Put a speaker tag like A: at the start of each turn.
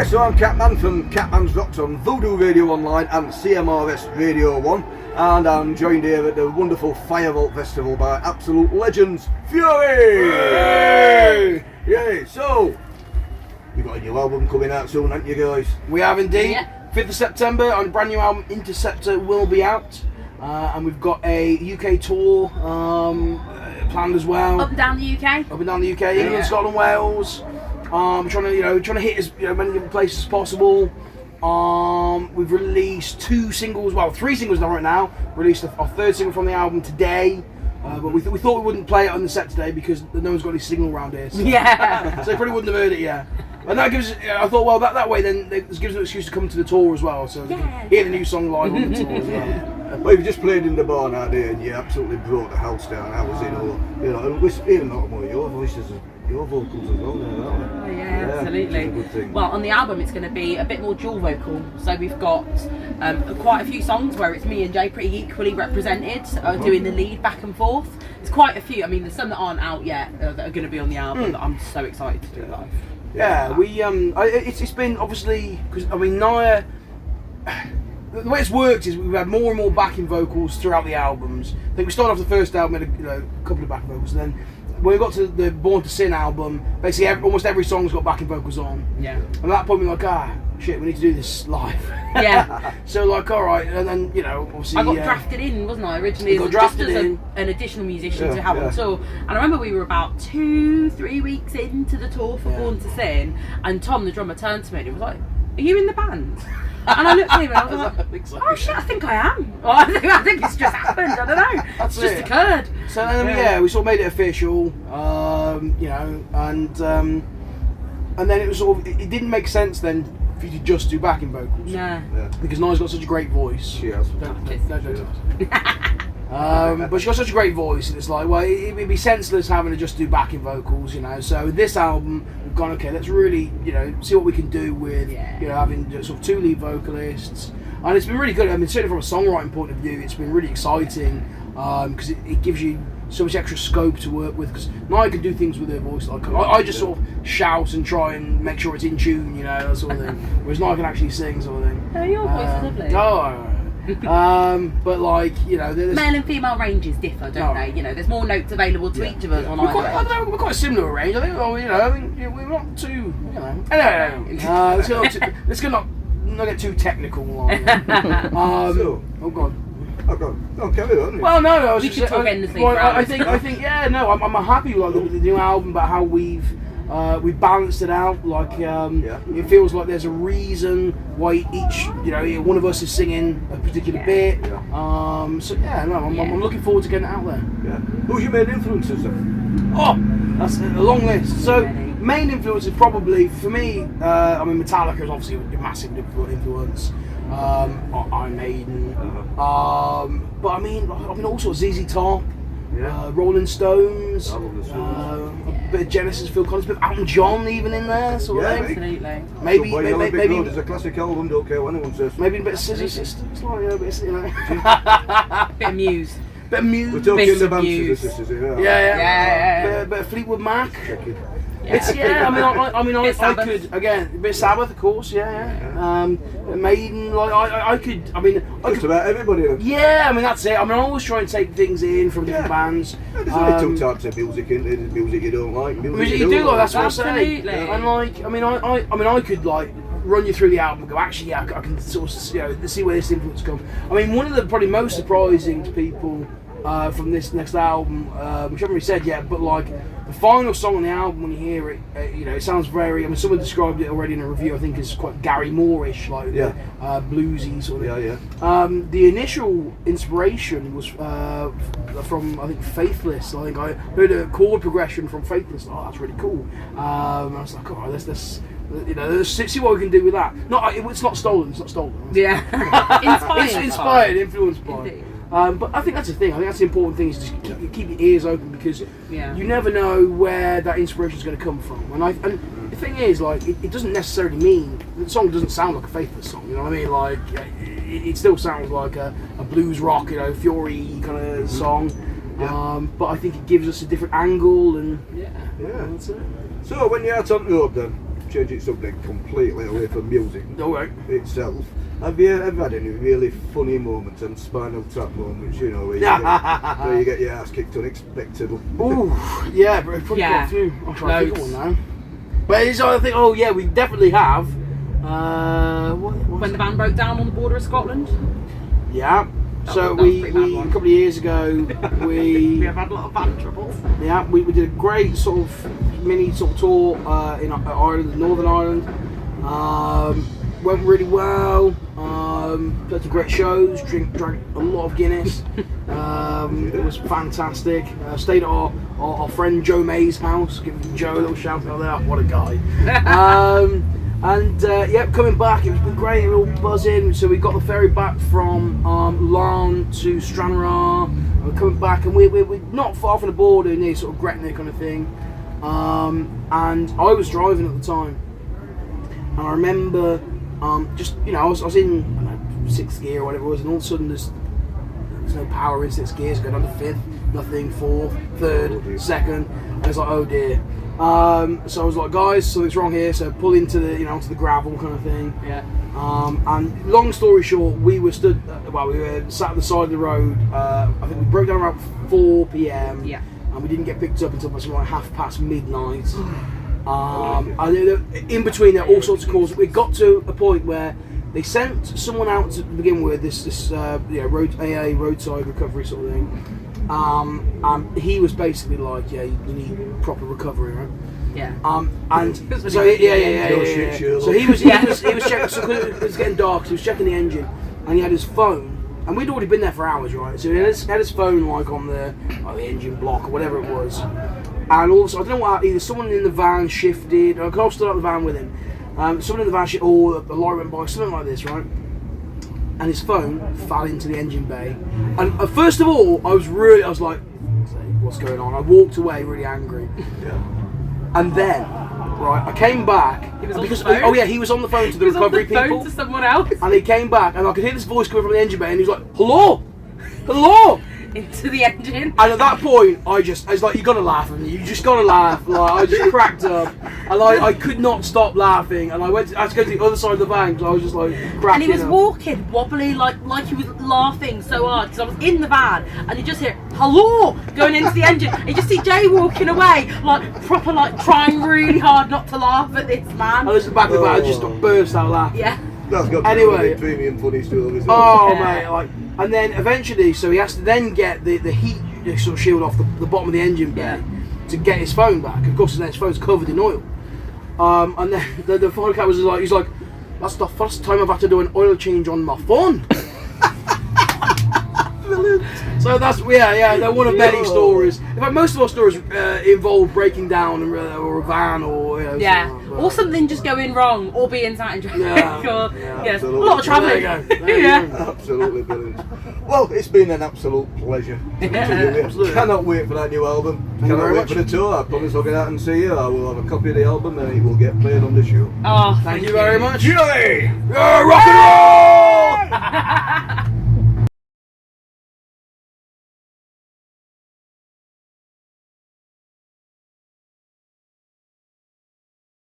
A: Yeah, so I'm Catman from Catman's Rocks on Voodoo Radio Online and CMRS Radio 1, and I'm joined here at the wonderful Firevolt Festival by absolute legends, Fury! Yay! Yay! So, you've got a new album coming out soon, haven't you guys?
B: We have indeed.
C: Yeah.
B: 5th of September, our brand new album Interceptor will be out, and we've got a UK tour planned as well.
C: Up and down the UK.
B: Up and down the UK, England, Scotland, Wales. Trying to hit as many different places as possible. We've released 3 singles now right now. Released our 3rd single from the album today. But we thought we wouldn't play it on the set today because no one's got any signal around here. So,
C: Yeah.
B: so they probably wouldn't have heard it yet. And that gives, I thought, well, that way then it gives them an excuse to come to the tour as well. So they can hear the new song live on the tour as well.
A: Well, you've just played in the barn out there and you absolutely brought the house down. I was even not more your voices, your vocals as well there, aren't they?
C: Oh, yeah, absolutely.
A: It's a good thing.
C: Well, on the album it's going to be a bit more dual vocal. So we've got quite a few songs where it's me and Jay pretty equally represented, doing the lead back and forth. There's quite a few. I mean, there's some that aren't out yet that are going to be on the album that I'm so excited to do live.
B: Yeah, it's been obviously because Naya. The way it's worked is we've had more and more backing vocals throughout the albums. I think we started off the first album with a couple of backing vocals, and then when we got to the Born to Sin album, basically almost every song's got backing vocals on.
C: Yeah.
B: And at that point we were like, shit, we need to do this live.
C: Yeah.
B: So like, all right, and then obviously
C: I got drafted in, wasn't I, originally? Just as an additional musician to have on tour. And I remember we were about 2-3 weeks into the tour for Born to Sin, and Tom, the drummer, turned to me and he was like, "Are you in the band?" And I looked at him and I was like, "Oh shit, I think I am." Well, I think it's just happened. I don't know. It's just occurred.
B: So then we sort of made it official, and then it was sort of it didn't make sense then for you to just do backing vocals.
C: Yeah.
B: Because Naya's got such a great voice.
A: She has.
B: But she's got such a great voice, and it's like, well, it'd be senseless having to just do backing vocals, So this album, we've gone, okay, let's really, see what we can do with, having sort of 2 lead vocalists, and it's been really good. I mean, certainly from a songwriting point of view, it's been really exciting because it gives you so much extra scope to work with. Because Naya can do things with her voice, like I just sort of shout and try and make sure it's in tune, that sort of thing. Whereas Naya can actually sing, sort of thing.
C: Oh, your voice is lovely.
B: But
C: male and female ranges differ, don't they? There's more notes available to each of us on either.
B: We're quite a similar range. I think. We're not too. Anyway, let's not get too technical. Oh god.
A: Oh god. No, carry on.
B: Well, no, I was
C: we
B: just
C: could talk endlessly.
B: I think, I'm happy with the new album about how we've balanced it out. Like, it feels like there's a reason why each, one of us is singing a particular bit. I'm looking forward to getting it out there.
A: Yeah. Who's your main influences then?
B: Oh, that's a long list. So, main influences probably for me. Metallica is obviously a massive influence. Iron Maiden. But I mean also ZZ Top. Rolling Stones, a bit of Genesis, Phil Collins, a bit of Elton John even in there, sort of thing.
C: Absolutely.
B: Maybe
A: it's a classic album, don't care what anyone says.
B: Maybe a bit of Scissor Sisters, like,
C: Bit of Muse.
B: Bit of Muse.
A: We're talking the band Scissor Sisters here.
C: Yeah.
B: Bit of Fleetwood Mac.
C: Yeah.
B: I could again a bit of Sabbath, of course. Maiden, I could.
A: Just about everybody.
B: Yeah, that's it. I always try and take things in from different bands.
A: There's only 2 types of music, isn't there? There's music you don't like, music
B: you do like. That's what I say.
C: Absolutely.
B: And I could run you through the album and go, actually, I can sort of see where this influence comes. One of the probably most surprising to people from this next album, which I haven't really said yet, but the final song on the album, when you hear it, it sounds very. Someone described it already in a review. I think as quite Gary Moore-ish, bluesy sort of. The initial inspiration was from I think Faithless. I think I heard a chord progression from Faithless. Oh, that's really cool. I was like, all right, let's see what we can do with that. It's not stolen. It's not stolen.
C: Yeah.
B: Inspired, influenced by. But I think that's the thing. I think that's the important thing is just keep your ears open because you never know where that inspiration is going to come from. And the thing is, it doesn't necessarily mean the song doesn't sound like a Faithless song. You know what I mean? It still sounds like a blues rock, Fury kind of song. But I think it gives us a different angle, and that's it.
A: So when you're out on the road, then changing the subject completely away from music
B: Alright.
A: itself. Have you ever had any really funny moments and spinal tap moments, you know, where you get your ass kicked unexpectedly?
B: Ooh, yeah, but probably got a few. I'll try to think of one now. But it's I think, oh yeah, we definitely have.
C: When the van broke down on the border of Scotland?
B: Yeah. So
C: that was pretty bad
B: a
C: one.
B: couple of years ago,
C: We have had a lot of van troubles.
B: yeah, we did a great sort of mini sort of tour in Ireland, Northern Ireland. Went really well. Did some great shows. Drank a lot of Guinness. It was fantastic. Stayed at our friend Joe May's house. Giving Joe a little shout out there. What a guy. Coming back, it's been great. We're all buzzing. So we got the ferry back from Larne to Stranraer. We're coming back, and we're not far from the border, near sort of Gretna kind of thing. And I was driving at the time, and I remember just, you know, I was in, I don't know, 6th gear or whatever it was, and all of a sudden there's no power in 6th gears, going on to 5th, nothing, 4th, 3rd, 2nd. I was like, oh dear. So I was like, guys, something's wrong here. So pull into the, you know, onto the gravel kind of thing.
C: Yeah.
B: And long story short, we were sat at the side of the road. I think we broke down around 4 p.m.
C: Yeah.
B: And we didn't get picked up until like half-past midnight. And in between there, all sorts of calls. We got to a point where they sent someone out to begin with, this roadside recovery sort of thing. And he was basically like, yeah, you need proper recovery, right?
C: Yeah.
B: And so yeah. So he was checking. So it was getting dark. So he was checking the engine, and he had his phone. And we'd already been there for hours, right? So he had his phone like on the engine block or whatever it was. And also, I don't know what, either someone in the van shifted, or I was still out the van with him. Someone in the van shifted, or the lorry went by, something like this, right? And his phone fell into the engine bay. And first of all, I was like, what's going on? I walked away really angry.
A: Yeah.
B: And then, right, I came back.
C: He was on
B: because,
C: the phone?
B: oh yeah, he was on the phone to the recovery
C: He was on the
B: people.
C: phone to someone else.
B: And he came back, and I could hear this voice coming from the engine bay, and he was like, hello! Hello!
C: Into the engine.
B: And at that point, I was like, you gotta laugh at me. You just gotta laugh. Like, I just cracked up, and I could not stop laughing. And I had to go to the other side of the van because I was just like cracking up.
C: And he was walking wobbly, like he was laughing so hard because I was in the van, and you just hear hello going into the engine. And you just see Jay walking away, like proper, like trying really hard not to laugh at this man.
B: I was at the back of the van, I just burst out laughing.
C: Yeah.
A: That's got
B: Anyway.
A: premium funny stories.
B: Oh
C: Yeah.
B: mate, like, and then eventually, so he has to then get the heat sort of shield off the bottom of the engine bay to get his phone back. Of course, then his phone's covered in oil. And then the phone cat was like, he's like, that's the first time I've had to do an oil change on my phone. So that's they're one of many stories. In fact, most of our stories involve breaking down or a van or
C: or something just going wrong, or being sat in traffic, a lot of travelling.
B: There you go.
A: Absolutely brilliant. Well, it's been an absolute pleasure.
B: Absolutely.
A: Cannot wait for that new album.
B: Thank you
A: Cannot
B: very
A: wait
B: much.
A: for the tour. I promise I'll get out and see you. I will have a copy of the album and it will get played on the show.
C: Oh,
B: Thank you very much.
A: Julie!
B: Rock and roll!